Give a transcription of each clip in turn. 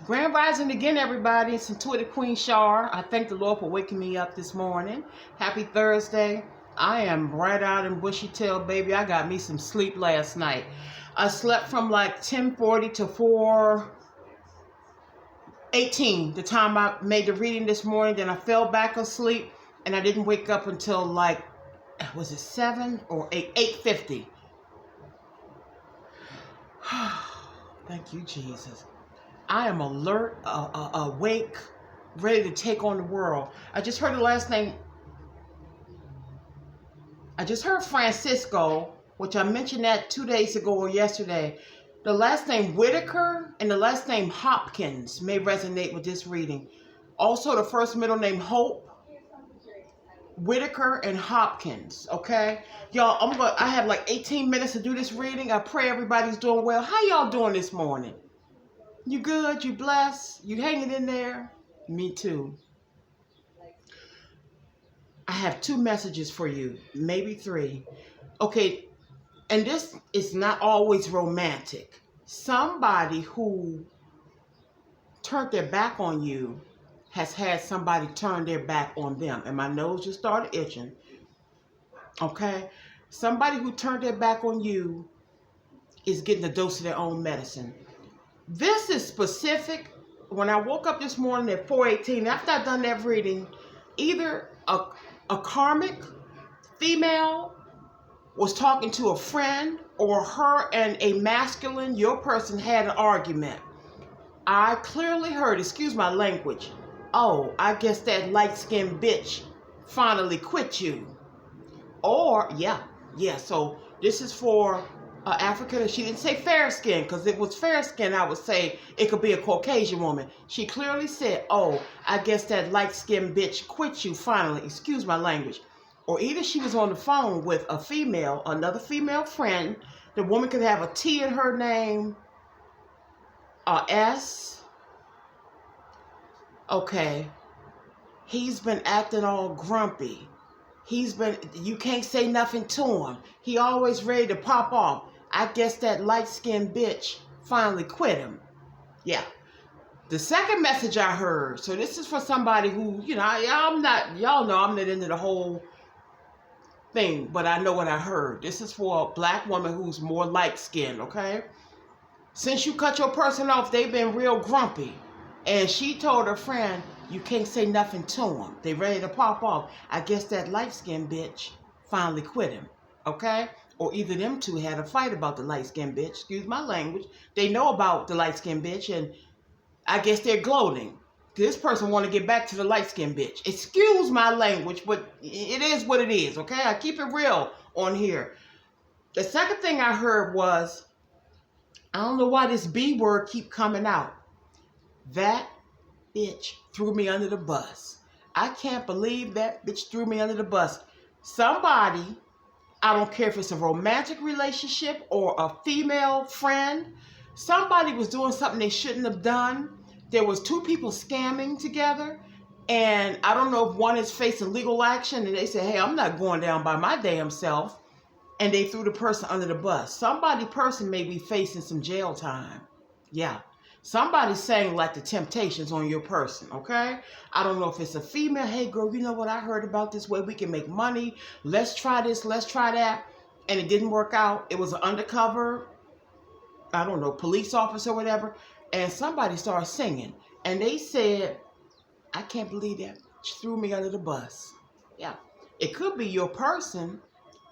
Grand Rising again, everybody. It's Intuitive Queen Shar. I thank the Lord for waking me up this morning. Happy Thursday. I am bright out and bushy tail, baby. I got me some sleep last night. I slept from like 10:40 to 4:18, the time I made the reading this morning. Then I fell back asleep, and I didn't wake up until like, was it 7 or 8:50. Thank you, Jesus. I am alert, awake, ready to take on the world. I just heard the last name. I just heard Francisco, which I mentioned that 2 days ago or yesterday. The last name Whitaker and the last name Hopkins may resonate with this reading. Also, the first middle name Hope, Whitaker and Hopkins. Okay, y'all. I have like 18 minutes to do this reading. I pray everybody's doing well. How y'all doing this morning? You good? You blessed? You hanging in there? Me too. I have 2 messages for you, maybe 3. Okay, and this is not always romantic. Somebody who turned their back on you has had somebody turn their back on them. And my nose just started itching. Okay? Somebody who turned their back on you is getting a dose of their own medicine. This is specific. When I woke up this morning at 4:18, after I've done that reading, either a karmic female was talking to a friend, or her and a masculine, your person, had an argument. I clearly heard, excuse my language, oh, I guess that light-skinned bitch finally quit you. Or, yeah, so this is for African. She didn't say fair skin, because if it was fair skin, I would say it could be a Caucasian woman. She clearly said, oh, I guess that light-skinned bitch quit you finally. Excuse my language. Or either she was on the phone with a female, another female friend. The woman could have a T in her name, a S. Okay. He's been acting all grumpy. You can't say nothing to him. He always ready to pop off. I guess that light-skinned bitch finally quit him. Yeah. The second message I heard, so this is for somebody who, y'all know I'm not into the whole thing, but I know what I heard. This is for a black woman who's more light-skinned, okay? Since you cut your person off, they've been real grumpy. And she told her friend, you can't say nothing to them. They ready to pop off. I guess that light-skinned bitch finally quit him, okay? Or either them two had a fight about the light-skinned bitch. Excuse my language. They know about the light-skinned bitch, and I guess they're gloating. This person want to get back to the light-skinned bitch. Excuse my language, but it is what it is, okay? I keep it real on here. The second thing I heard was, I don't know why this B word keep coming out. That bitch threw me under the bus. I can't believe that bitch threw me under the bus. Somebody, I don't care if it's a romantic relationship or a female friend, somebody was doing something they shouldn't have done. There was 2 people scamming together, and I don't know if one is facing legal action, and they said, hey, I'm not going down by my damn self, and they threw the person under the bus. Person may be facing some jail time. Yeah. Somebody's saying like the Temptations on your person, okay? I don't know if it's a female. Hey, girl, you know what I heard about this way we can make money. Let's try this. Let's try that. And it didn't work out. It was an undercover, I don't know, police officer or whatever. And somebody started singing. And they said, I can't believe that. She threw me under the bus. Yeah. It could be your person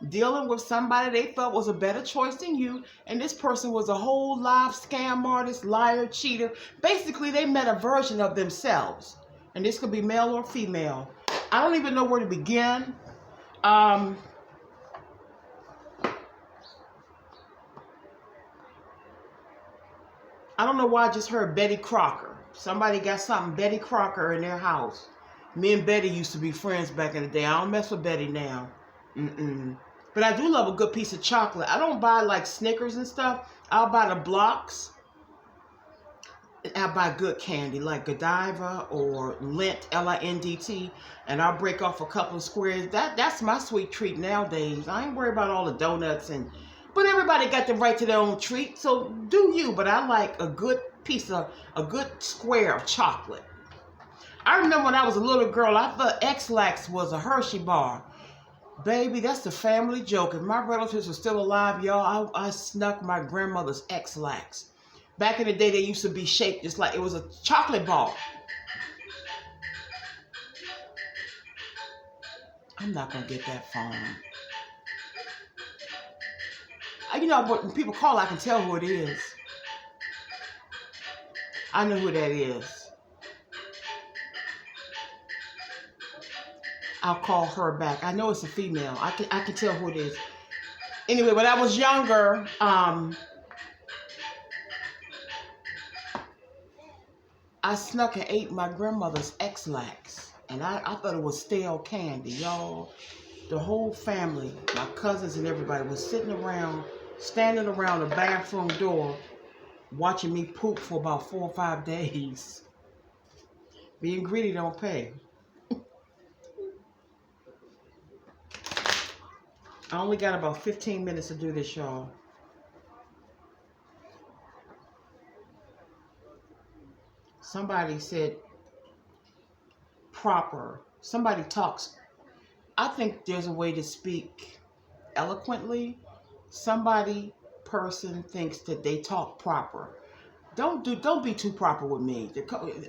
dealing with somebody they felt was a better choice than you, and this person was a whole live scam artist, liar, cheater. Basically, they met a version of themselves, and this could be male or female. I don't even know where to begin. I don't know why I just heard Betty Crocker. Somebody got something Betty Crocker in their house. Me and Betty used to be friends back in the day. I don't mess with Betty now. But I do love a good piece of chocolate. I don't buy like Snickers and stuff. I'll buy the blocks. I'll buy good candy like Godiva or Lindt, Lindt, and I'll break off a couple of squares. That's my sweet treat nowadays. I ain't worried about all the donuts and But everybody got the right to their own treat, so do you. But I like a good square of chocolate. I remember when I was a little girl, I thought X-Lax was a Hershey bar. Baby, that's the family joke. If my relatives were still alive, y'all, I snuck my grandmother's X-Lax. Back in the day, they used to be shaped just like it was a chocolate bar. I'm not going to get that phone. You know, when people call, I can tell who it is. I know who that is. I'll call her back. I know it's a female. I can tell who it is. Anyway, when I was younger, I snuck and ate my grandmother's X-Lax. And I thought it was stale candy, y'all. The whole family, my cousins and everybody was standing around the bathroom door, watching me poop for about 4 or 5 days. Being greedy don't pay. I only got about 15 minutes to do this, y'all. Somebody said proper. Somebody talks. I think there's a way to speak eloquently. Person thinks that they talk proper. Don't be too proper with me.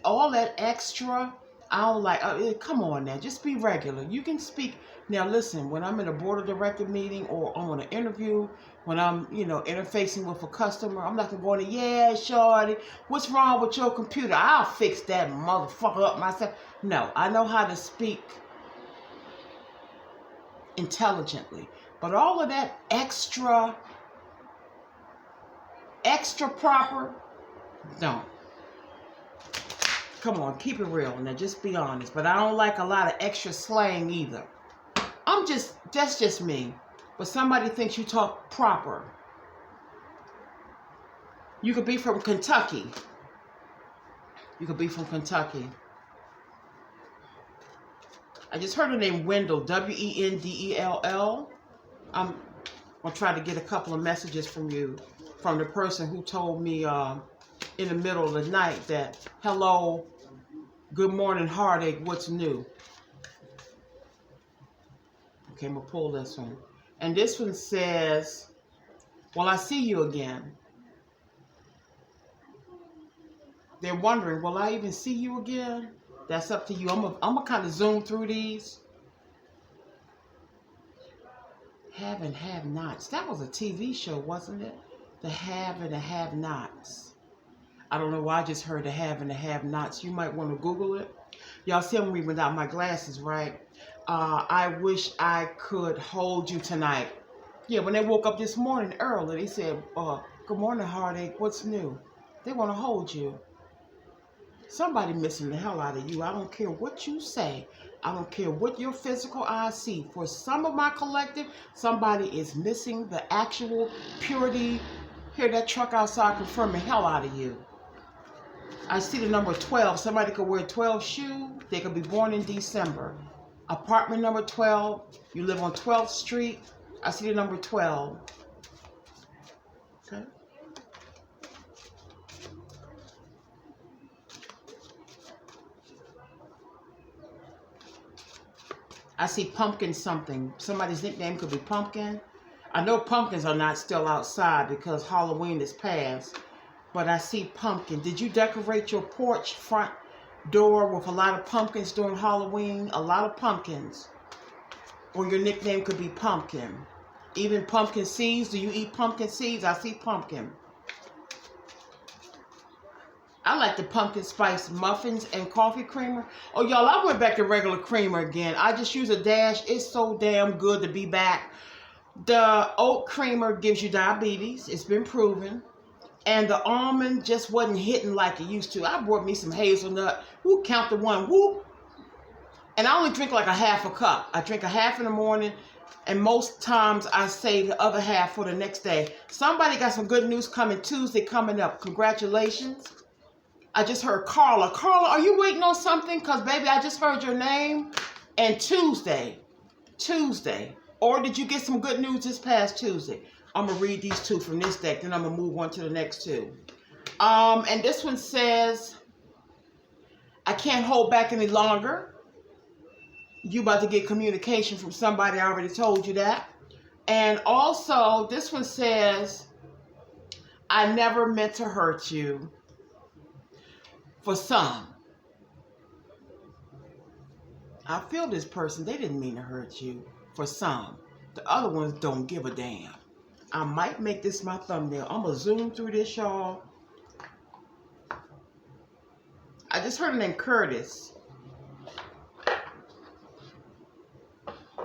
All that extra, I don't like. Come on now, just be regular. You can speak. Now listen, when I'm in a board of director meeting or I'm on an interview, when I'm, interfacing with a customer, I'm not going to go in, yeah, shorty, what's wrong with your computer? I'll fix that motherfucker up myself. No, I know how to speak intelligently. But all of that extra proper, don't. Come on, keep it real. Now, just be honest. But I don't like a lot of extra slang either. That's just me. But somebody thinks you talk proper. You could be from Kentucky. I just heard the name Wendell, Wendell. I'm going to try to get a couple of messages from you, from the person who told me in the middle of the night that, hello, good morning, heartache, what's new? Okay, I'm going to pull this one. And this one says, well, I see you again. They're wondering, will I even see you again? That's up to you. I'm gonna kind of zoom through these. Have and have-nots. That was a TV show, wasn't it? The have and the have-nots. I don't know why I just heard the have and the have-nots. You might want to Google it. Y'all see I'm reading without my glasses, right? I wish I could hold you tonight. Yeah, when they woke up this morning early, they said, good morning, heartache. What's new? They want to hold you. Somebody missing the hell out of you. I don't care what you say. I don't care what your physical eyes see. For some of my collective, somebody is missing the actual purity. Hear that truck outside confirming hell out of you. I see the number 12. Somebody could wear 12 shoes. They could be born in December. Apartment number 12. You live on 12th Street. I see the number 12. Okay. I see pumpkin something. Somebody's nickname could be Pumpkin. I know pumpkins are not still outside because Halloween is past. But I see pumpkin. Did you decorate your porch front door with a lot of pumpkins during Halloween? A lot of pumpkins. Or your nickname could be Pumpkin. Even pumpkin seeds. Do you eat pumpkin seeds? I see pumpkin. I like the pumpkin spice muffins and coffee creamer. Oh, y'all, I went back to regular creamer again. I just use a dash. It's so damn good to be back. The oat creamer gives you diabetes. It's been proven. And the almond just wasn't hitting like it used to. I bought me some hazelnut. Who count the one? Whoop. And I only drink like a half a cup. I drink a half in the morning. And most times I save the other half for the next day. Somebody got some good news coming Tuesday coming up. Congratulations. I just heard Carla. Carla, are you waiting on something? Because, baby, I just heard your name. And Tuesday. Or did you get some good news this past Tuesday? I'm going to read these two from this deck, then I'm going to move on to the next two. And this one says, I can't hold back any longer. You about to get communication from somebody. I already told you that. And also, this one says, I never meant to hurt you. For some. I feel this person, they didn't mean to hurt you. For some. The other ones don't give a damn. I might make this my thumbnail. I'm going to zoom through this, y'all. I just heard the name Curtis.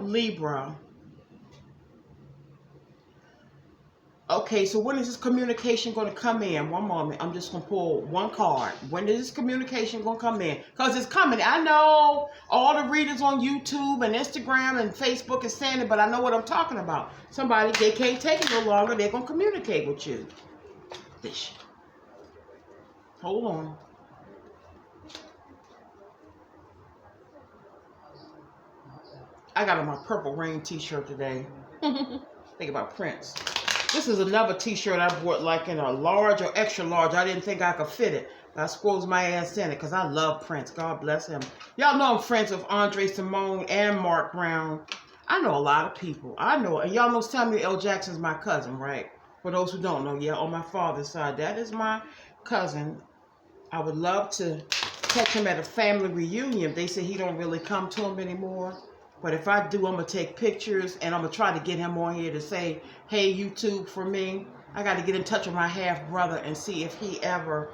Libra. Okay, so when is this communication going to come in? One moment. I'm just going to pull one card. When is this communication going to come in? Because it's coming. I know all the readers on YouTube and Instagram and Facebook is saying it, but I know what I'm talking about. Somebody, they can't take it no longer. They're going to communicate with you. This. Hold on. I got on my Purple Rain t-shirt today. Think about Prince. This is another t-shirt I bought like in a large or extra large. I didn't think I could fit it. But I squeezed my ass in it because I love Prince. God bless him. Y'all know I'm friends with Andre Simone and Mark Brown. I know a lot of people. I know. And y'all know Samuel L. Jackson's my cousin, right? For those who don't know, yeah, on my father's side. That is my cousin. I would love to catch him at a family reunion. They say he don't really come to him anymore. But if I do, I'm going to take pictures and I'm going to try to get him on here to say, hey, YouTube for me. I got to get in touch with my half-brother and see if he ever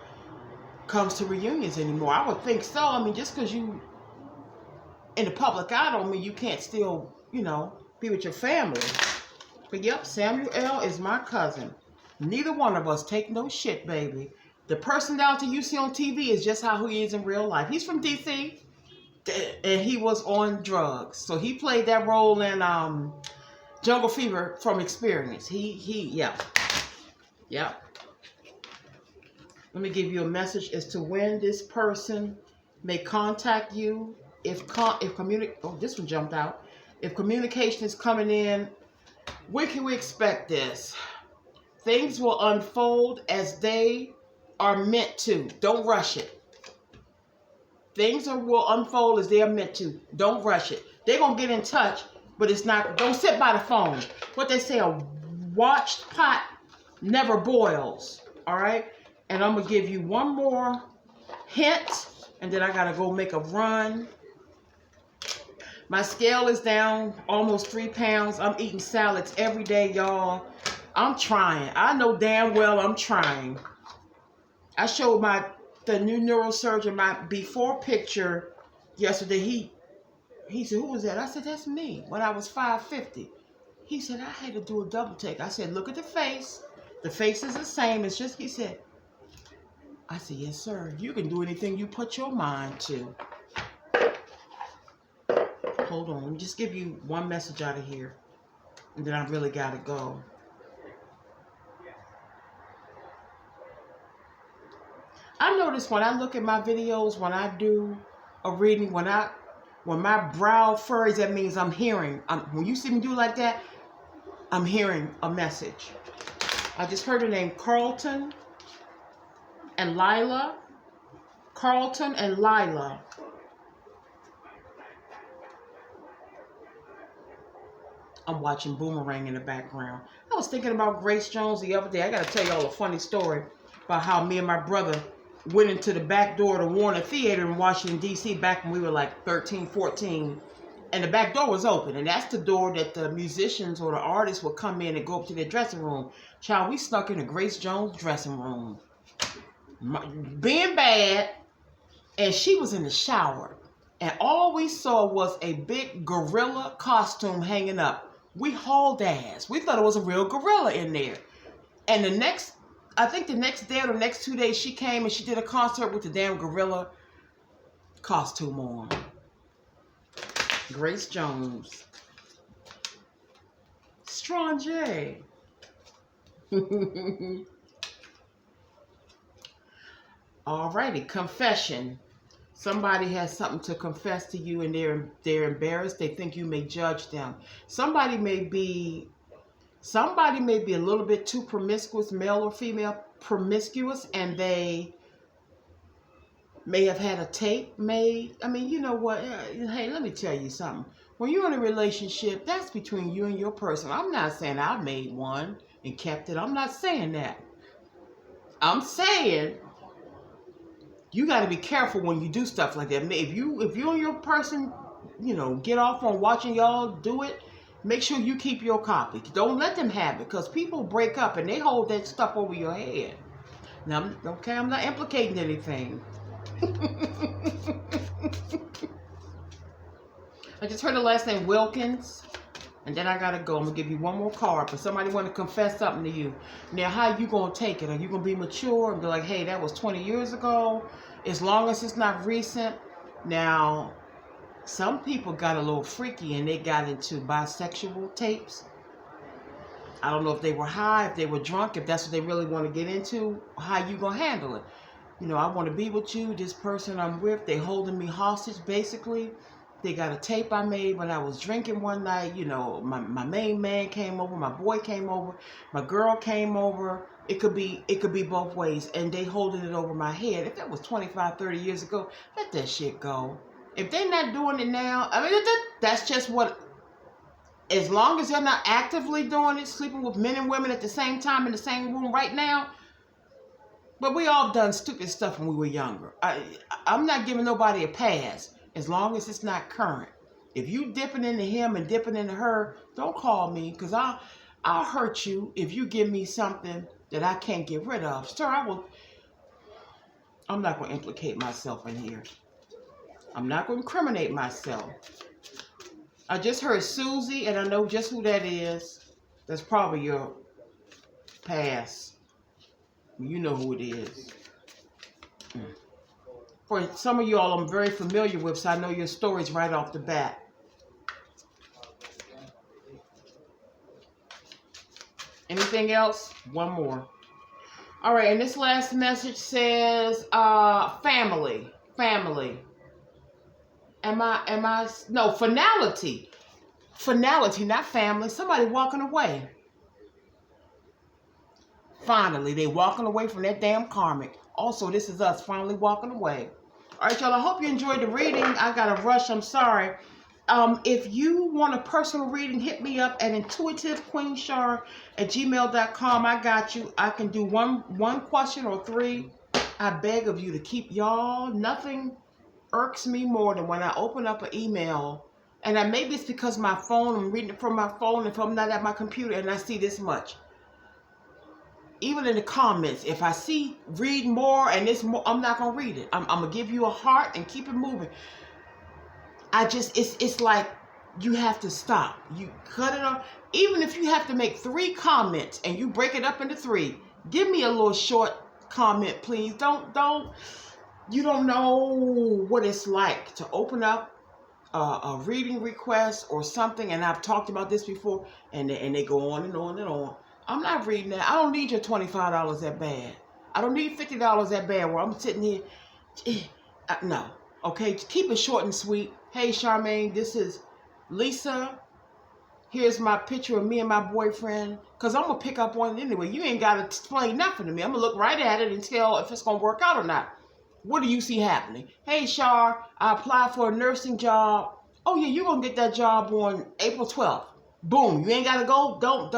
comes to reunions anymore. I would think so. I mean, just because you in the public eye don't mean you can't still, you know, be with your family. But yep, Samuel L. is my cousin. Neither one of us take no shit, baby. The personality you see on TV is just how he is in real life. He's from D.C., and he was on drugs. So he played that role in Jungle Fever from experience. Yeah. Let me give you a message as to when this person may contact you. This one jumped out. If communication is coming in, when can we expect this? Things will unfold as they are meant to. Don't rush it. Things will unfold as they are meant to. Don't rush it. They're going to get in touch, but it's not. Don't sit by the phone. What they say, a watched pot never boils. All right? And I'm going to give you one more hint, and then I got to go make a run. My scale is down almost 3 pounds. I'm eating salads every day, y'all. I'm trying. I know damn well I'm trying. I showed the new neurosurgeon my before picture yesterday. He said, who was that? I said, that's me when I was 550. He said, I had to do a double take. I said, look at the face. The face is the same. It's just, he said, I said, yes, sir. You can do anything you put your mind to. Hold on. Let me just give you one message out of here. And then I really got to go. I notice when I look at my videos, when I do a reading, when my brow furries, that means I'm hearing. When you see me do like that, I'm hearing a message. I just heard the name Carlton and Lila. Carlton and Lila. I'm watching Boomerang in the background. I was thinking about Grace Jones the other day. I got to tell y'all a funny story about how me and my brother went into the back door of the Warner Theater in Washington, D.C. back when we were like 13, 14. And the back door was open. And that's the door that the musicians or the artists would come in and go up to their dressing room. Child, we snuck into Grace Jones' dressing room. Being bad. And she was in the shower. And all we saw was a big gorilla costume hanging up. We hauled ass. We thought it was a real gorilla in there. And I think the next day or the next 2 days, she came and she did a concert with the damn gorilla costume on. Grace Jones. Strange. Alrighty, confession. Somebody has something to confess to you and they're embarrassed. They think you may judge them. Somebody may be Somebody may be a little bit too promiscuous, male or female, promiscuous, and they may have had a tape made. I mean, you know what? Hey, let me tell you something. When you're in a relationship, that's between you and your person. I'm not saying I made one and kept it. I'm not saying that. I'm saying you got to be careful when you do stuff like that. If you and your person, get off on watching y'all do it, make sure you keep your copy. Don't let them have it, because people break up and they hold that stuff over your head. Now, I'm not implicating anything. I just heard the last name Wilkins, and then I gotta go. I'm gonna give you one more card, but somebody want to confess something to you. Now, how you gonna take it? Are you gonna be mature and be like, hey, that was 20 years ago, as long as it's not recent? Now, some people got a little freaky and they got into bisexual tapes. I don't know if they were high, if they were drunk, if that's what they really want to get into. How you gonna handle it? I want to be with you. This person I'm with, they holding me hostage, basically. They got a tape I made when I was drinking one night. My main man came over, my boy came over, my girl came over. It could be both ways, and they holding it over my head. If that was 25, 30 years ago, let that shit go. If they're not doing it now, I mean, that's just what, as long as they're not actively doing it, sleeping with men and women at the same time in the same room right now. But we all done stupid stuff when we were younger. I'm not giving nobody a pass as long as it's not current. If you dipping into him and dipping into her, don't call me, because I'll hurt you if you give me something that I can't get rid of. Sir, I'm not going to implicate myself in here. I'm not going to incriminate myself. I just heard Susie, and I know just who that is. That's probably your past. You know who it is. For some of y'all, I'm very familiar with, so I know your stories right off the bat. Anything else? One more. All right, and this last message says, family. No, finality. Finality, not family. Somebody walking away. Finally, they walking away from that damn karmic. Also, this is us finally walking away. All right, y'all, I hope you enjoyed the reading. I got to rush. I'm sorry. If you want a personal reading, hit me up at intuitivequeenshar@gmail.com. I got you. I can do one question or three. I beg of you to keep y'all. Nothing irks me more than when I open up an email, and maybe it's because my phone, I'm reading it from my phone, if I'm not at my computer, and I see this much. Even in the comments, if I see read more and it's more, I'm not gonna read it. I'm gonna give you a heart and keep it moving. It's like you have to stop. You cut it off. Even if you have to make 3 comments and you break it up into 3, give me a little short comment, please. You don't know what it's like to open up a reading request or something, and I've talked about this before, and they go on and on and on. I'm not reading that. I don't need your $25 that bad. I don't need $50 that bad where I'm sitting here. No. Okay, keep it short and sweet. Hey, Charmaine, this is Lisa. Here's my picture of me and my boyfriend. Because I'm going to pick up on it anyway. You ain't got to explain nothing to me. I'm going to look right at it and tell if it's going to work out or not. What do you see happening? Hey, Char, I applied for a nursing job. Oh, yeah, you're going to get that job on April 12th. Boom. You ain't got to go. Don't.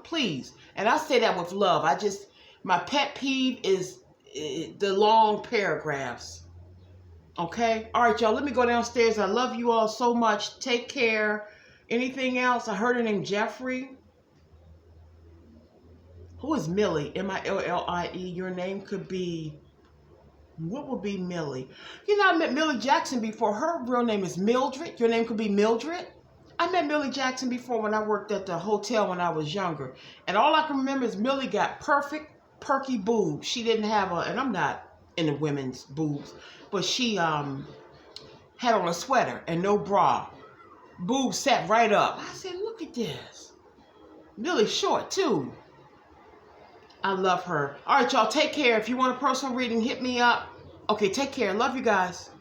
Please. And I say that with love. My pet peeve is the long paragraphs. Okay? All right, y'all. Let me go downstairs. I love you all so much. Take care. Anything else? I heard her name Jeffrey. Who is Millie? Millie. Your name could be... What would be Millie? I met Millie Jackson before. Her real name is Mildred. Your name could be Mildred. I met Millie Jackson before when I worked at the hotel when I was younger. And all I can remember is Millie got perfect, perky boobs. She didn't have and I'm not into women's boobs, but she had on a sweater and no bra. Boobs sat right up. I said, look at this. Millie's short, too. I love her. All right, y'all, take care. If you want a personal reading, hit me up. Okay, take care. Love you guys.